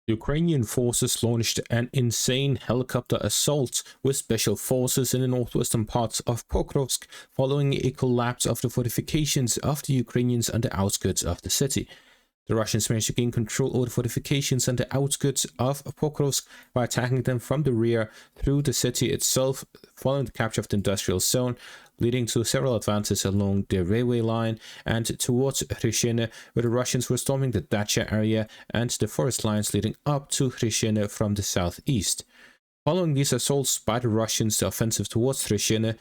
Ukrainian forces launched an insane helicopter assault with special forces in the northwestern parts of Pokrovsk following a collapse of the fortifications of the Ukrainians on the outskirts of the city. The Russians managed to gain control over the fortifications on the outskirts of Pokrovsk by attacking them from the rear through the city itself, following the capture of the industrial zone, leading to several advances along the railway line and towards Hryshine, where the Russians were storming the Dacha area and the forest lines leading up to Hryshine from the southeast. Following these assaults by the Russians, the offensive towards Hryshine,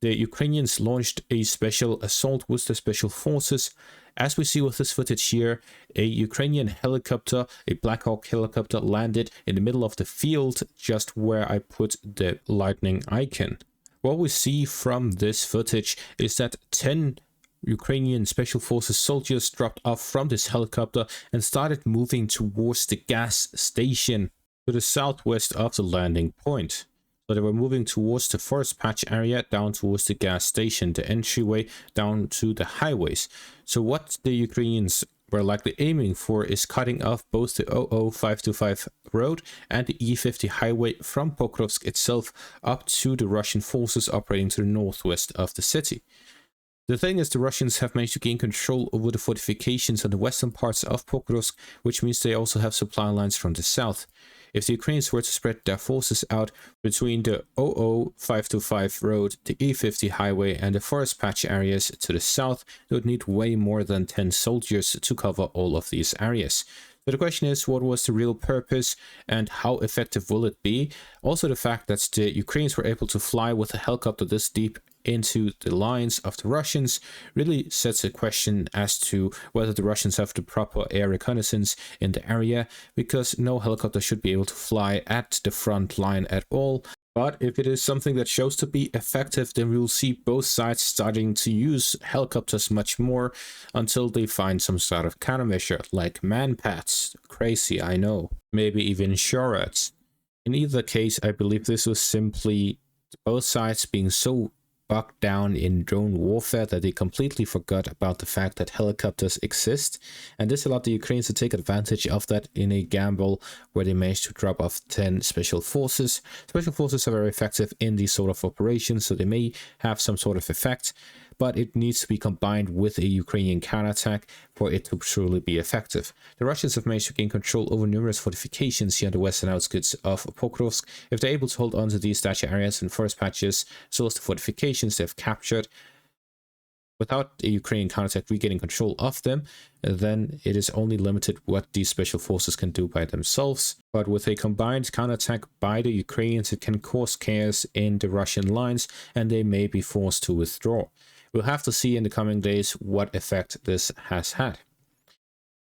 the Ukrainians launched a special assault with the special forces. As we see with this footage here, a Ukrainian helicopter, a Black Hawk helicopter, landed in the middle of the field just where I put the lightning icon. What we see from this footage is that 10 Ukrainian Special Forces soldiers dropped off from this helicopter and started moving towards the gas station to the southwest of the landing point. So they were moving towards the forest patch area, down towards the gas station, the entryway, down to the highways. So what the Ukrainians were likely aiming for is cutting off both the 00525 road and the E50 highway from Pokrovsk itself up to the Russian forces operating to the northwest of the city. The thing is, the Russians have managed to gain control over the fortifications on the western parts of Pokrovsk, which means they also have supply lines from the south. If the Ukrainians were to spread their forces out between the 00525 road, the E50 highway and the forest patch areas to the south, they would need way more than 10 soldiers to cover all of these areas. So the question is, what was the real purpose and how effective will it be? Also, the fact that the Ukrainians were able to fly with a helicopter this deep into the lines of the Russians really sets a question as to whether the Russians have the proper air reconnaissance in the area, because no helicopter should be able to fly at the front line at all. But if it is something that shows to be effective, then we will see both sides starting to use helicopters much more until they find some sort of countermeasure, like man-pads. Crazy, I know. Maybe even SHORADs. In either case, I believe this was simply both sides being so bogged down in drone warfare that they completely forgot about the fact that helicopters exist, and this allowed the Ukrainians to take advantage of that in a gamble where they managed to drop off 10 special forces. Special forces are very effective in these sort of operations, so they may have some sort of effect, but it needs to be combined with a Ukrainian counterattack for it to truly be effective. The Russians have managed to gain control over numerous fortifications here on the western outskirts of Pokrovsk. If they're able to hold on to these dacha areas and forest patches, as well as the fortifications they've captured, without a Ukrainian counterattack regaining control of them, then it is only limited what these special forces can do by themselves. But with a combined counterattack by the Ukrainians, it can cause chaos in the Russian lines, and they may be forced to withdraw. We'll have to see in the coming days what effect this has had.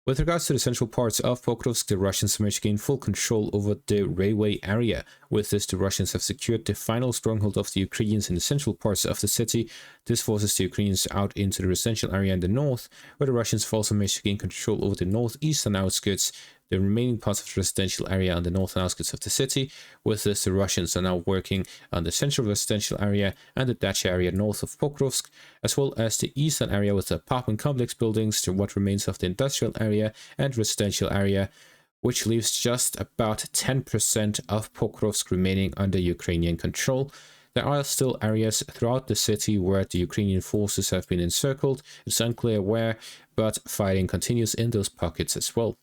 With regards to the central parts of Pokrovsk, the Russians managed to gain full control over the railway area. With this, the Russians have secured the final stronghold of the Ukrainians in the central parts of the city. This forces the Ukrainians out into the residential area in the north, where the Russians have also managed to gain control over the northeastern outskirts, the remaining parts of the residential area on the northern outskirts of the city. With this, the Russians are now working on the central residential area and the dacha area north of Pokrovsk, as well as the eastern area with the apartment complex buildings, to what remains of the industrial area and residential area, which leaves just about 10% of Pokrovsk remaining under Ukrainian control. There are still areas throughout the city where the Ukrainian forces have been encircled. It's unclear where, but fighting continues in those pockets as well.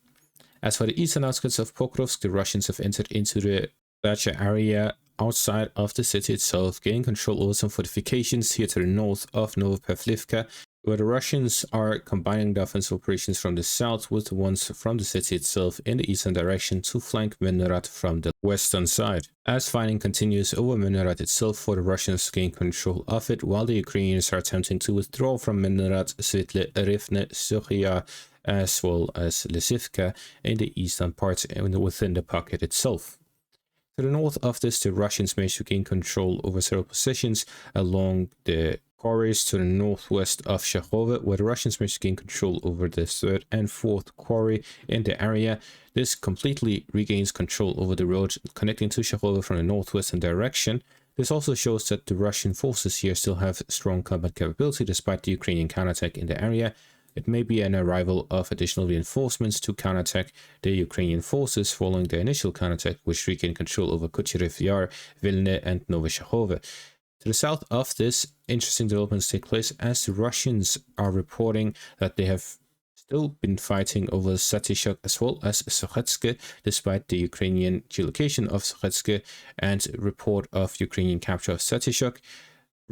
As for the eastern outskirts of Pokrovsk, the Russians have entered into the dacha area outside of the city itself, gaining control over some fortifications here to the north of Velyka, where the Russians are combining the offensive operations from the south with the ones from the city itself in the eastern direction to flank Mynarad from the western side. As fighting continues over Mynarad itself, for the Russians to gain control of it, while the Ukrainians are attempting to withdraw from Mynarad, Svitle, Rivne, Sukhya, as well as Lysivka in the eastern parts within the pocket itself. To the north of this, the Russians managed to gain control over several positions along the quarries to the northwest of Shakhtove, where the Russians managed to gain control over the third and fourth quarry in the area. This completely regains control over the road connecting to Shakhtove from the northwestern direction. This also shows that the Russian forces here still have strong combat capability despite the Ukrainian counterattack in the area. It may be an arrival of additional reinforcements to counterattack the Ukrainian forces following the initial counterattack, which regained control over Kucherov Yar, Vilna, and Novo Shakhtove. To the south of this, interesting developments take place as the Russians are reporting that they have still been fighting over Satyshok as well as Sokhetsk, despite the Ukrainian geolocation of Sokhetsk and report of Ukrainian capture of Satyshok.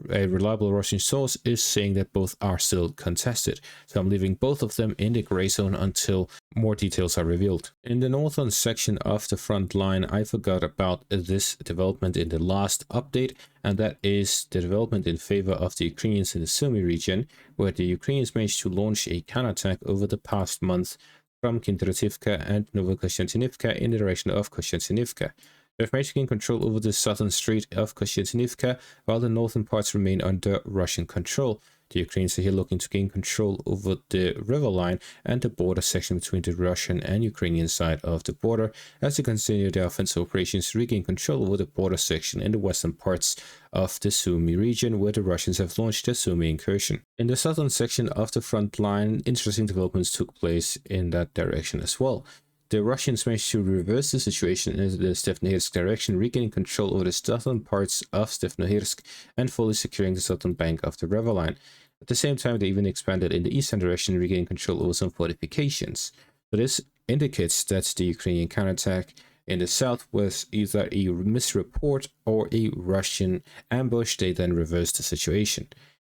A reliable Russian source is saying that both are still contested, so I'm leaving both of them in the gray zone until more details are revealed. In the northern section of the front line, I forgot about this development in the last update, and that is the development in favor of the Ukrainians in the Sumy region, where the Ukrainians managed to launch a counterattack over the past month from Kindrativka and Novokonstantinivka in the direction of Konstantinivka. They've managed to gain control over the southern street of Konstantinivka, while the northern parts remain under Russian control. The Ukrainians are here looking to gain control over the river line and the border section between the Russian and Ukrainian side of the border, as they continue their offensive operations to regain control over the border section in the western parts of the Sumy region, where the Russians have launched their Sumy incursion. In the southern section of the front line, interesting developments took place in that direction as well. The Russians managed to reverse the situation in the Stepnohirsk direction, regaining control over the southern parts of Stepnohirsk and fully securing the southern bank of the river line. At the same time, they even expanded in the eastern direction, regaining control over some fortifications. So this indicates that the Ukrainian counterattack in the south was either a misreport or a Russian ambush. They then reversed the situation.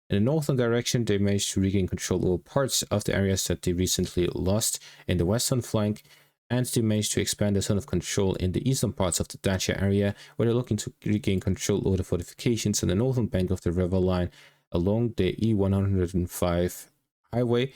In the northern direction, they managed to regain control over parts of the areas that they recently lost in the western flank, and they managed to expand the zone of control in the eastern parts of the Dacia area, where they're looking to regain control over the fortifications on the northern bank of the river line along the E105 highway,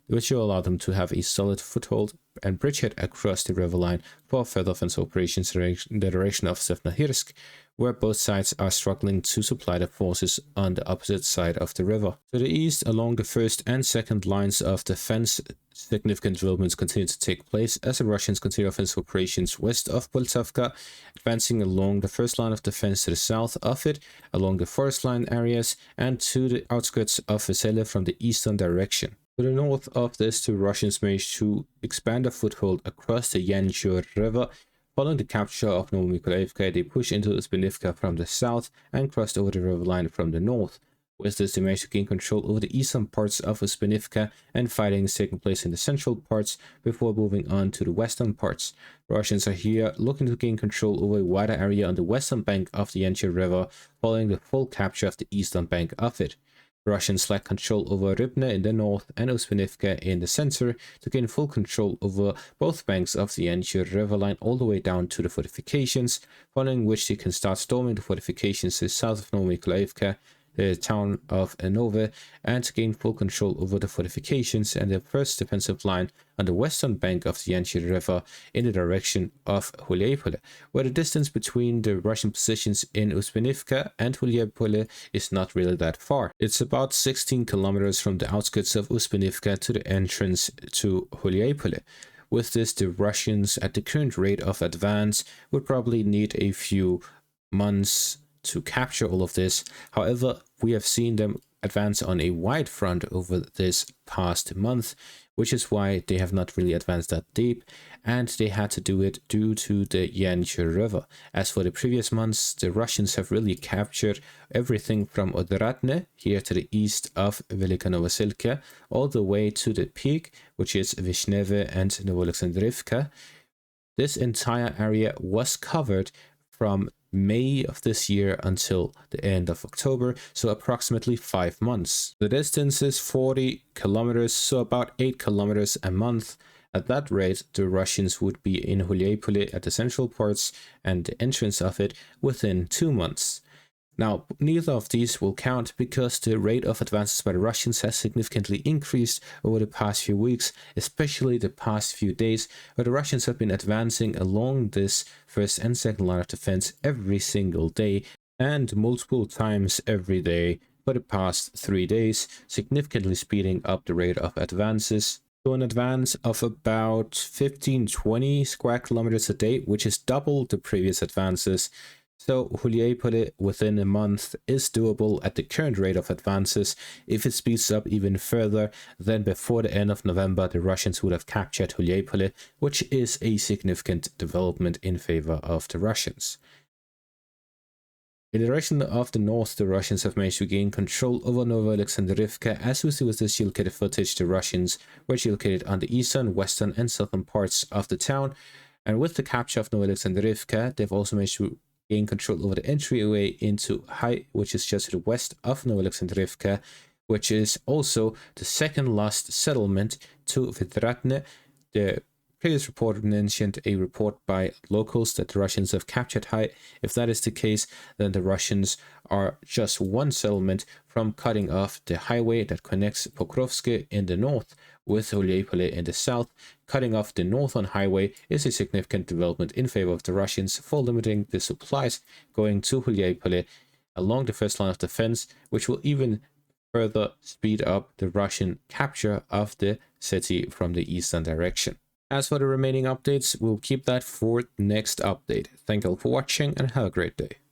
which will allow them to have a solid foothold and bridgehead across the river line for further offensive operations in the direction of Stepnohirsk, where both sides are struggling to supply the forces on the opposite side of the river. To the east, along the first and second lines of defense, significant developments continue to take place as the Russians continue offensive operations west of Poltavka, advancing along the first line of defense to the south of it, along the forest line areas, and to the outskirts of Velyka from the eastern direction. To the north of this, the Russians managed to expand a foothold across the Yanch River. Following the capture of Novomykolaievka, they pushed into Uspinivka from the south and crossed over the river line from the north. With this, they managed to gain control over the eastern parts of Uspinivka, and fighting is taking place in the central parts before moving on to the western parts. Russians are here looking to gain control over a wider area on the western bank of the Yanch River, following the full capture of the eastern bank of it. Russians lack control over Rybne in the north and Uspinivka in the center to gain full control over both banks of the Yanch River line all the way down to the fortifications, following which they can start storming the fortifications to the south of Novomykolaievka, the town of Nove, and to gain full control over the fortifications and the first defensive line on the western bank of the Yanch River in the direction of Huliaipole, where the distance between the Russian positions in Uspinivka and Huliaipole is not really that far. It's about 16 kilometers from the outskirts of Uspinivka to the entrance to Huliaipole. With this, the Russians at the current rate of advance would probably need a few months to capture all of this. However, we have seen them advance on a wide front over this past month, which is why they have not really advanced that deep, and they had to do it due to the Yanch River. As for the previous months, the Russians have really captured everything from Odradne, here to the east of Velyka Novoselka, all the way to the peak, which is Vishneve and Novoalexandrivka. This entire area was covered from May of this year until the end of October, so approximately 5 months. The distance is 40 kilometers, so about 8 kilometers a month. At that rate, the Russians would be in Huliaipole at the central parts and the entrance of it within 2 months. Now, neither of these will count because the rate of advances by the Russians has significantly increased over the past few weeks, especially the past few days, where the Russians have been advancing along this first and second line of defense every single day and multiple times every day for the past 3 days, significantly speeding up the rate of advances. So an advance of about 15-20 square kilometers a day, which is double the previous advances. So Huliaipole within a month is doable at the current rate of advances. If it speeds up even further, then before the end of November the Russians would have captured Huliaipole, which is a significant development in favor of the Russians. In the direction of the north, the Russians have managed to gain control over Alexandrivka. As we see with this geolocated footage, the Russians were geolocated on the eastern, western and southern parts of the town. And with the capture of Alexandrivka, they've also managed to gain control over the entryway into Hai, which is just to the west of Alexandrivka, which is also the second last settlement to Vedratne. The previous report mentioned a report by locals that the Russians have captured Hai. If that is the case, then the Russians are just one settlement from cutting off the highway that connects Pokrovsk in the north with Huliaipole in the south. Cutting off the northern highway is a significant development in favor of the Russians for limiting the supplies going to Huliaipole along the first line of defense, which will even further speed up the Russian capture of the city from the eastern direction. As for the remaining updates, we'll keep that for next update. Thank you all for watching and have a great day.